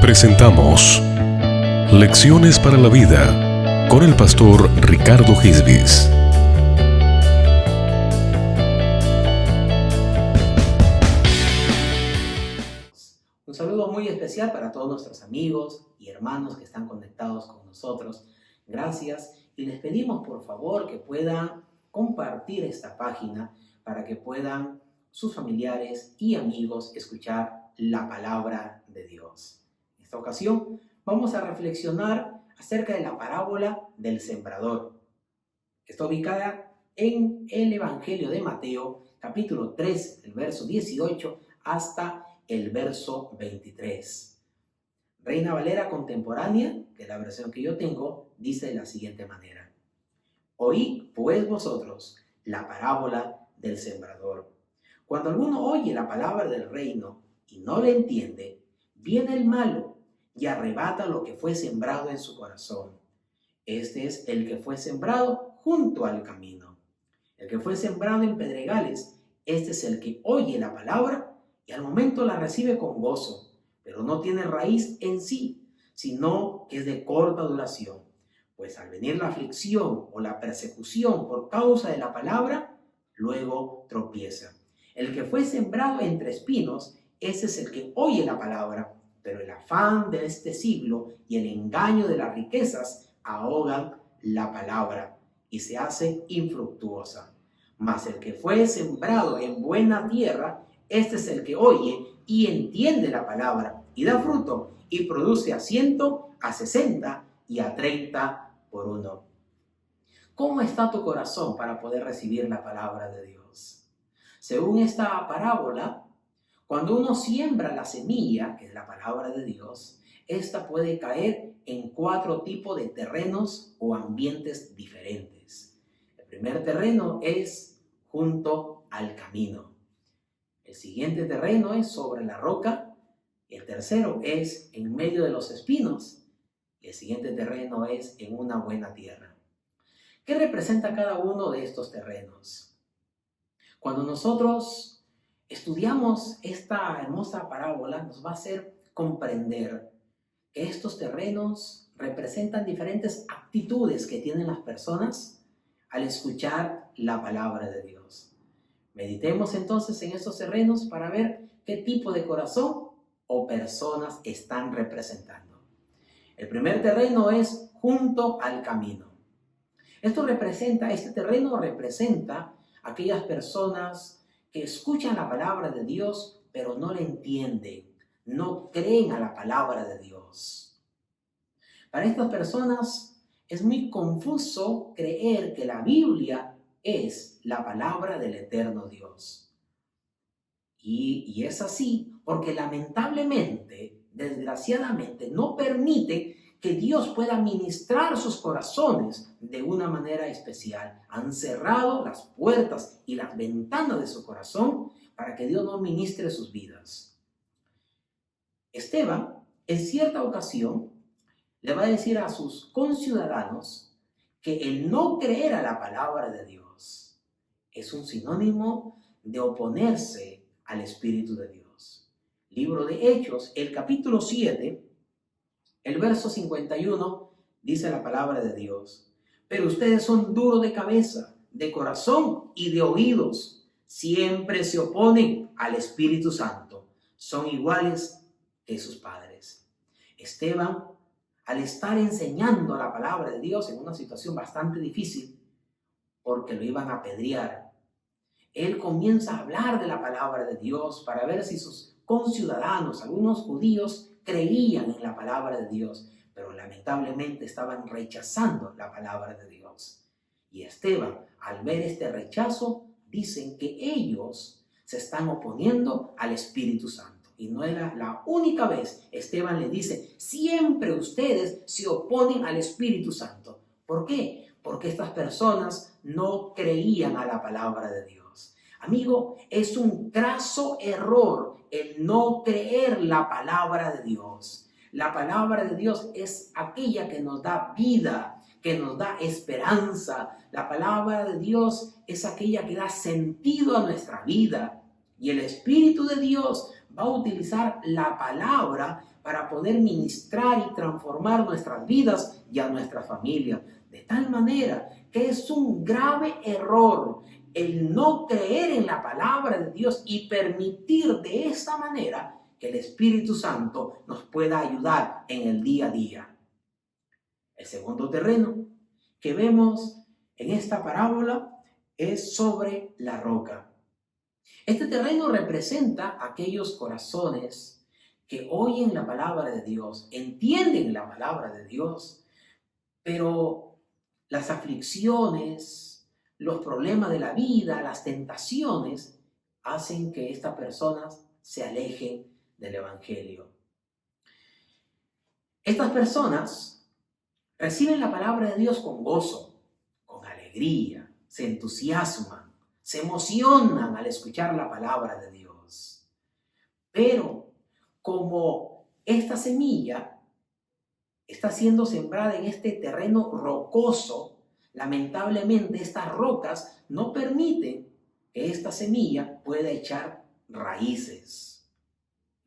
Presentamos Lecciones para la Vida con el pastor Ricardo Gisbis. Un saludo muy especial para todos nuestros amigos y hermanos que están conectados con nosotros. Gracias, y les pedimos por favor que puedan compartir esta página para que puedan sus familiares y amigos escuchar la palabra de Dios. En esta ocasión vamos a reflexionar acerca de la parábola del sembrador. Está ubicada en el Evangelio de Mateo, capítulo 3, el verso 18 hasta el verso 23. Reina Valera contemporánea, que es la versión que yo tengo, dice de la siguiente manera: Oíd pues vosotros la parábola del sembrador. Cuando alguno oye la palabra del reino y no le entiende, viene el malo y arrebata lo que fue sembrado en su corazón. Este es el que fue sembrado junto al camino. El que fue sembrado en pedregales, este es el que oye la palabra y al momento la recibe con gozo, pero no tiene raíz en sí, sino que es de corta duración. Pues al venir la aflicción o la persecución por causa de la palabra, luego tropieza. El que fue sembrado entre espinos, ese es el que oye la palabra, pero el afán de este siglo y el engaño de las riquezas ahogan la palabra y se hace infructuosa. Mas el que fue sembrado en buena tierra, este es el que oye y entiende la palabra y da fruto y produce a 100, a 60 y a 30 por uno. ¿Cómo está tu corazón para poder recibir la palabra de Dios? Según esta parábola, cuando uno siembra la semilla, que es la palabra de Dios, esta puede caer en 4 tipos de terrenos o ambientes diferentes. El primer terreno es junto al camino. El siguiente terreno es sobre la roca. El tercero es en medio de los espinos. Y el siguiente terreno es en una buena tierra. ¿Qué representa cada uno de estos terrenos? Cuando nosotros estudiamos esta hermosa parábola, nos va a hacer comprender que estos terrenos representan diferentes actitudes que tienen las personas al escuchar la palabra de Dios. Meditemos entonces en estos terrenos para ver qué tipo de corazón o personas están representando. El primer terreno es junto al camino. Este terreno representa aquellas personas que escuchan la palabra de Dios, pero no la entienden, no creen a la palabra de Dios. Para estas personas es muy confuso creer que la Biblia es la palabra del eterno Dios. Y es así porque lamentablemente, desgraciadamente, no permite que Dios pueda ministrar sus corazones de una manera especial. Han cerrado las puertas y las ventanas de su corazón para que Dios no ministre sus vidas. Esteban, en cierta ocasión, le va a decir a sus conciudadanos que el no creer a la palabra de Dios es un sinónimo de oponerse al Espíritu de Dios. Libro de Hechos, el capítulo 7, el verso 51, dice la palabra de Dios: pero ustedes son duros de cabeza, de corazón y de oídos. Siempre se oponen al Espíritu Santo. Son iguales que sus padres. Esteban, al estar enseñando la palabra de Dios en una situación bastante difícil, porque lo iban a apedrear, él comienza a hablar de la palabra de Dios para ver si sus conciudadanos, algunos judíos, creían en la palabra de Dios, pero lamentablemente estaban rechazando la palabra de Dios. Y Esteban, al ver este rechazo, dicen que ellos se están oponiendo al Espíritu Santo. Y no era la única vez. Esteban le dice: siempre ustedes se oponen al Espíritu Santo. ¿Por qué? Porque estas personas no creían a la palabra de Dios. Amigo, es un craso error el no creer la palabra de Dios. La palabra de Dios es aquella que nos da vida, que nos da esperanza. La palabra de Dios es aquella que da sentido a nuestra vida. Y el Espíritu de Dios va a utilizar la palabra para poder ministrar y transformar nuestras vidas y a nuestra familia. De tal manera que es un grave error el no creer en la palabra de Dios y permitir de esta manera que el Espíritu Santo nos pueda ayudar en el día a día. El segundo terreno que vemos en esta parábola es sobre la roca. Este terreno representa aquellos corazones que oyen la palabra de Dios, entienden la palabra de Dios, pero las aflicciones, los problemas de la vida, las tentaciones, hacen que estas personas se alejen del Evangelio. Estas personas reciben la palabra de Dios con gozo, con alegría, se entusiasman, se emocionan al escuchar la palabra de Dios. Pero como esta semilla está siendo sembrada en este terreno rocoso, lamentablemente estas rocas no permiten que esta semilla pueda echar raíces.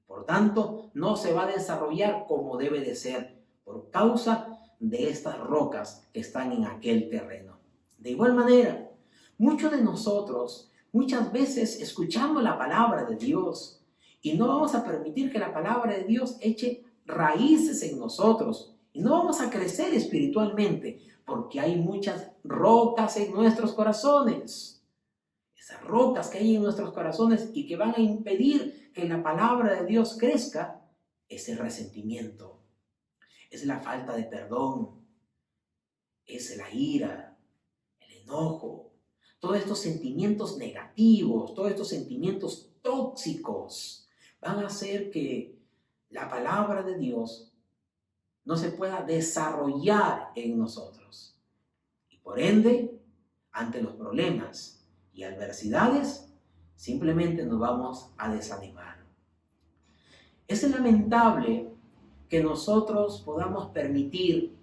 Por tanto, no se va a desarrollar como debe de ser por causa de estas rocas que están en aquel terreno. De igual manera, muchos de nosotros muchas veces escuchamos la palabra de Dios y no vamos a permitir que la palabra de Dios eche raíces en nosotros y no vamos a crecer espiritualmente porque hay muchas rocas en nuestros corazones. Esas rocas que hay en nuestros corazones y que van a impedir que la palabra de Dios crezca es el resentimiento, es la falta de perdón, es la ira, el enojo, todos estos sentimientos negativos, todos estos sentimientos tóxicos van a hacer que la palabra de Dios no se pueda desarrollar en nosotros. Y por ende, ante los problemas y adversidades, simplemente nos vamos a desanimar. Es lamentable que nosotros podamos permitir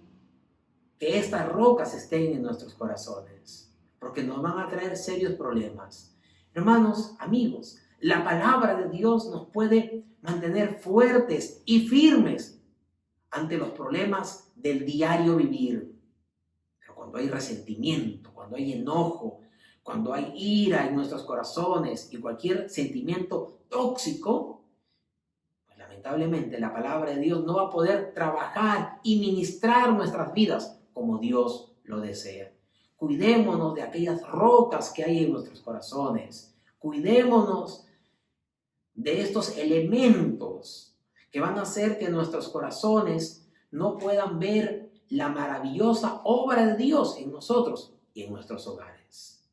que estas rocas estén en nuestros corazones, porque nos van a traer serios problemas. Hermanos, amigos, la palabra de Dios nos puede mantener fuertes y firmes ante los problemas del diario vivir. Pero cuando hay resentimiento, cuando hay enojo, cuando hay ira en nuestros corazones y cualquier sentimiento tóxico, pues lamentablemente la palabra de Dios no va a poder trabajar y ministrar nuestras vidas como Dios lo desea. Cuidémonos de aquellas rocas que hay en nuestros corazones. Cuidémonos de estos elementos que van a hacer que nuestros corazones no puedan ver la maravillosa obra de Dios en nosotros y en nuestros hogares.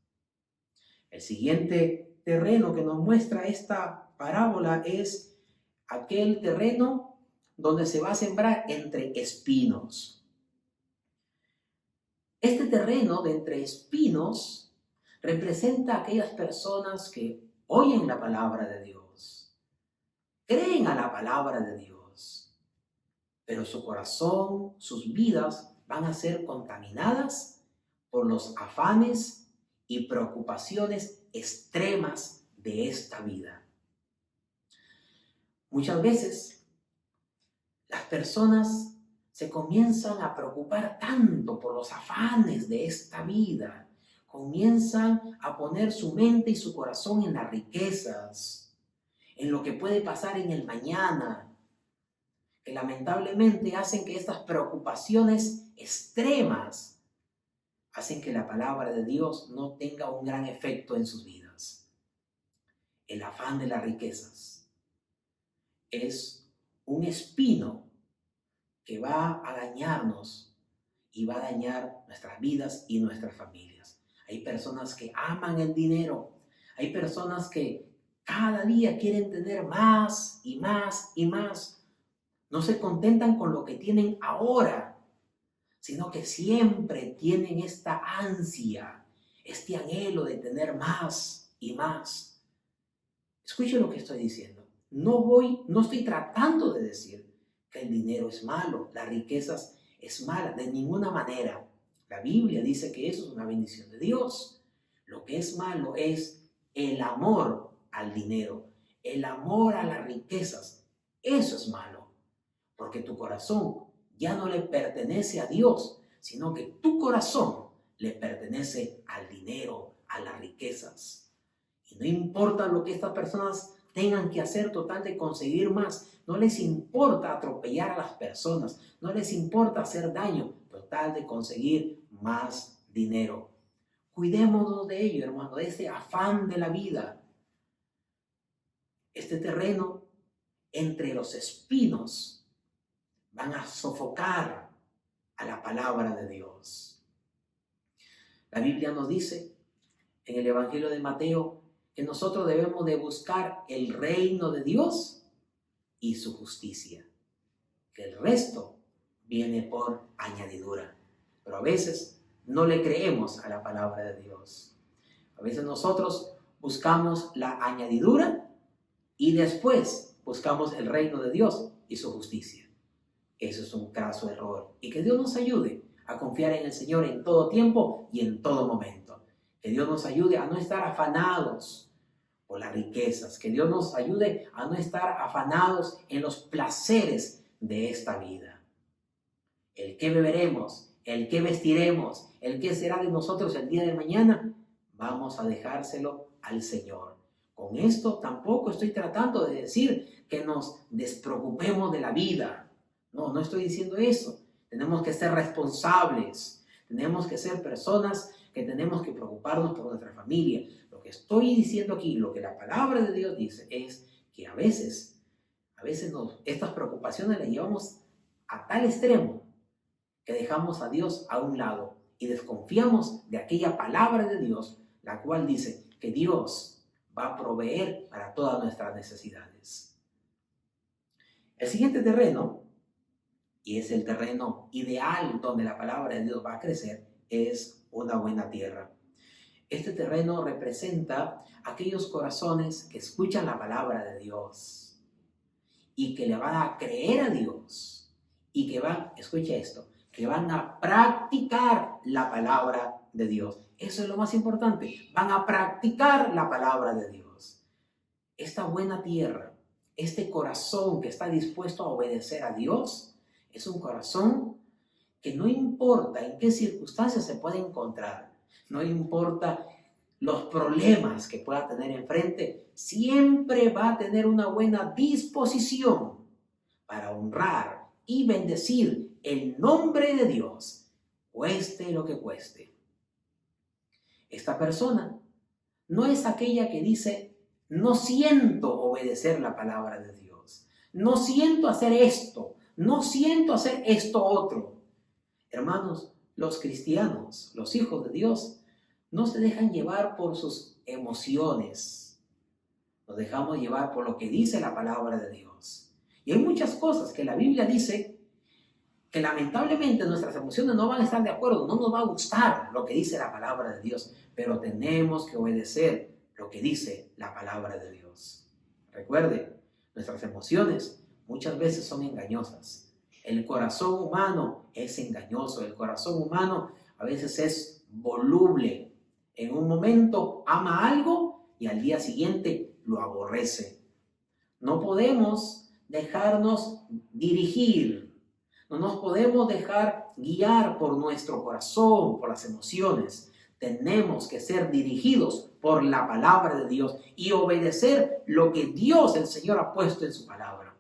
El siguiente terreno que nos muestra esta parábola es aquel terreno donde se va a sembrar entre espinos. Este terreno de entre espinos representa a aquellas personas que oyen la palabra de Dios, creen a la palabra de Dios, pero su corazón, sus vidas van a ser contaminadas por los afanes y preocupaciones extremas de esta vida. Muchas veces las personas se comienzan a preocupar tanto por los afanes de esta vida, comienzan a poner su mente y su corazón en las riquezas, en lo que puede pasar en el mañana, que lamentablemente hacen que estas preocupaciones extremas hacen que la palabra de Dios no tenga un gran efecto en sus vidas. El afán de las riquezas es un espino que va a dañarnos y va a dañar nuestras vidas y nuestras familias. Hay personas que aman el dinero, hay personas que cada día quieren tener más y más y más. No se contentan con lo que tienen ahora, sino que siempre tienen esta ansia, este anhelo de tener más y más. Escuche lo que estoy diciendo. No estoy tratando de decir que el dinero es malo, las riquezas es mala, de ninguna manera. La Biblia dice que eso es una bendición de Dios. Lo que es malo es el amor al dinero, el amor a las riquezas, eso es malo, porque tu corazón ya no le pertenece a Dios, sino que tu corazón le pertenece al dinero, a las riquezas. Y no importa lo que estas personas tengan que hacer total de conseguir más, no les importa atropellar a las personas, no les importa hacer daño, total de conseguir más dinero. Cuidémonos de ello, hermano, de ese afán de la vida. Este terreno entre los espinos van a sofocar a la palabra de Dios. La Biblia nos dice en el Evangelio de Mateo que nosotros debemos de buscar el reino de Dios y su justicia, que el resto viene por añadidura. Pero a veces no le creemos a la palabra de Dios. A veces nosotros buscamos la añadidura y después buscamos el reino de Dios y su justicia. Eso es un craso error. Y que Dios nos ayude a confiar en el Señor en todo tiempo y en todo momento. Que Dios nos ayude a no estar afanados por las riquezas. Que Dios nos ayude a no estar afanados en los placeres de esta vida. El qué beberemos, el qué vestiremos, el qué será de nosotros el día de mañana, vamos a dejárselo al Señor. Con esto tampoco estoy tratando de decir que nos despreocupemos de la vida. No, no estoy diciendo eso. Tenemos que ser responsables. Tenemos que ser personas que tenemos que preocuparnos por nuestra familia. Lo que estoy diciendo aquí, lo que la palabra de Dios dice es que a veces estas preocupaciones las llevamos a tal extremo que dejamos a Dios a un lado y desconfiamos de aquella palabra de Dios, la cual dice que Dios va a proveer para todas nuestras necesidades. El siguiente terreno, y es el terreno ideal donde la palabra de Dios va a crecer, es una buena tierra. Este terreno representa aquellos corazones que escuchan la palabra de Dios y que le van a creer a Dios y que van, escucha esto, que van a practicar la palabra de Dios. Eso es lo más importante, van a practicar la palabra de Dios. Esta buena tierra, este corazón que está dispuesto a obedecer a Dios, es un corazón que no importa en qué circunstancias se puede encontrar, no importa los problemas que pueda tener enfrente, siempre va a tener una buena disposición para honrar y bendecir el nombre de Dios, cueste lo que cueste. Esta persona no es aquella que dice, no siento obedecer la palabra de Dios, no siento hacer esto, no siento hacer esto otro. Hermanos, los cristianos, los hijos de Dios, no se dejan llevar por sus emociones. Nos dejamos llevar por lo que dice la palabra de Dios. Y hay muchas cosas que la Biblia dice que lamentablemente nuestras emociones no van a estar de acuerdo, no nos va a gustar lo que dice la palabra de Dios, pero tenemos que obedecer lo que dice la palabra de Dios. Recuerde, nuestras emociones muchas veces son engañosas. El corazón humano es engañoso, el corazón humano a veces es voluble. En un momento ama algo y al día siguiente lo aborrece. No podemos dejarnos dirigir, no nos podemos dejar guiar por nuestro corazón, por las emociones. Tenemos que ser dirigidos por la palabra de Dios y obedecer lo que Dios, el Señor, ha puesto en su palabra.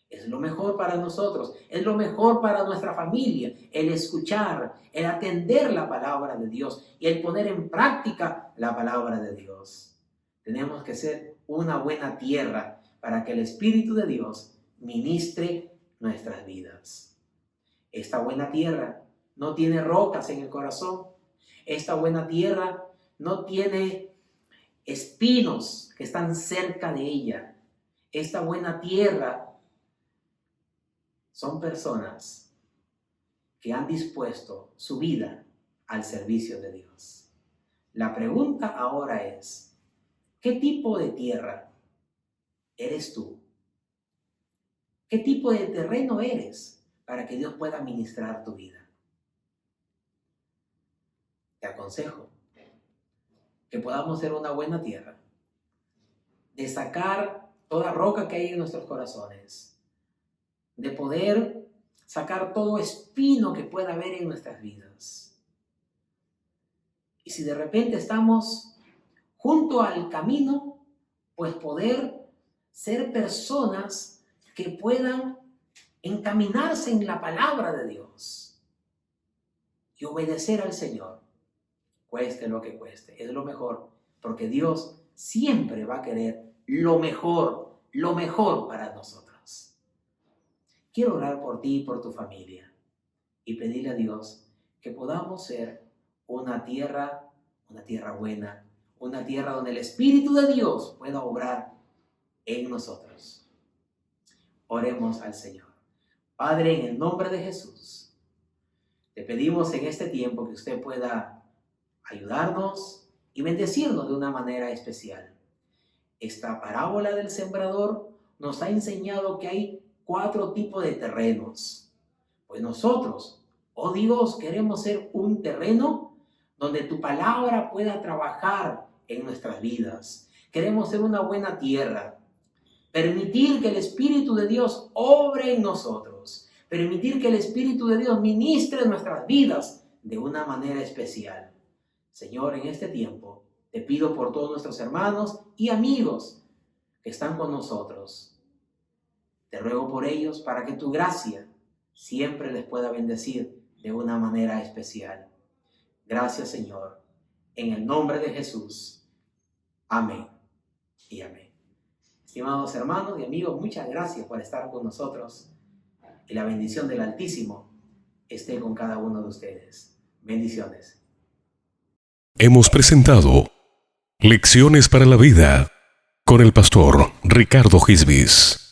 Es lo mejor para nosotros, es lo mejor para nuestra familia, el escuchar, el atender la palabra de Dios y el poner en práctica la palabra de Dios. Tenemos que ser una buena tierra para que el Espíritu de Dios ministre nuestras vidas. Esta buena tierra no tiene rocas en el corazón. Esta buena tierra no tiene espinos que están cerca de ella. Esta buena tierra son personas que han dispuesto su vida al servicio de Dios. La pregunta ahora es, ¿qué tipo de tierra eres tú? ¿Qué tipo de terreno eres para que Dios pueda ministrar tu vida? Te aconsejo que podamos ser una buena tierra de sacar toda roca que hay en nuestros corazones, de poder sacar todo espino que pueda haber en nuestras vidas. Y si de repente estamos junto al camino, pues poder ser personas que puedan encaminarse en la palabra de Dios y obedecer al Señor, cueste lo que cueste. Es lo mejor, porque Dios siempre va a querer lo mejor para nosotros. Quiero orar por ti y por tu familia y pedirle a Dios que podamos ser una tierra buena, una tierra donde el Espíritu de Dios pueda obrar en nosotros. Oremos al Señor. Padre, en el nombre de Jesús, te pedimos en este tiempo que usted pueda ayudarnos y bendecirnos de una manera especial. Esta parábola del sembrador nos ha enseñado que hay 4 tipos de terrenos. Pues nosotros, oh Dios, queremos ser un terreno donde tu palabra pueda trabajar en nuestras vidas. Queremos ser una buena tierra. Permitir que el Espíritu de Dios obre en nosotros. Permitir que el Espíritu de Dios ministre en nuestras vidas de una manera especial. Señor, en este tiempo te pido por todos nuestros hermanos y amigos que están con nosotros. Te ruego por ellos para que tu gracia siempre les pueda bendecir de una manera especial. Gracias, Señor. En el nombre de Jesús. Amén y amén. Estimados hermanos y amigos, muchas gracias por estar con nosotros. Y la bendición del Altísimo esté con cada uno de ustedes. Bendiciones. Hemos presentado Lecciones para la Vida con el pastor Ricardo Gisbis.